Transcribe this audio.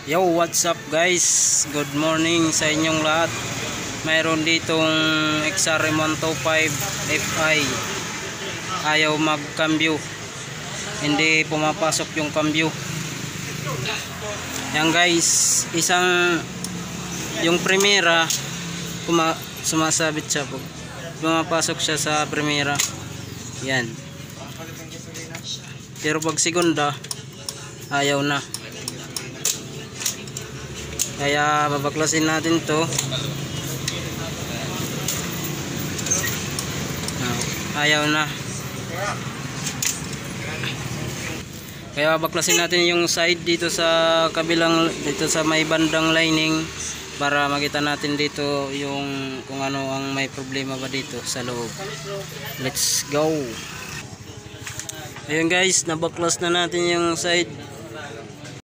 Yo, what's up guys? Good morning sa inyong lahat. Mayroon ditong XR125 Fi. Ayaw magkambyo. Hindi pumapasok yung kambyo. Yan guys, yung primera sumasabit siya po. Pumapasok siya sa primera. Yan. Pero pag segunda ayaw na. Kaya babaklasin natin to. Ayaw na. Kaya babaklasin natin yung side dito sa kabilang, dito sa may bandang lining, para makita natin dito yung kung ano ang may problema ba dito sa loob. Let's go. Ayun guys, nabaklas na natin yung side.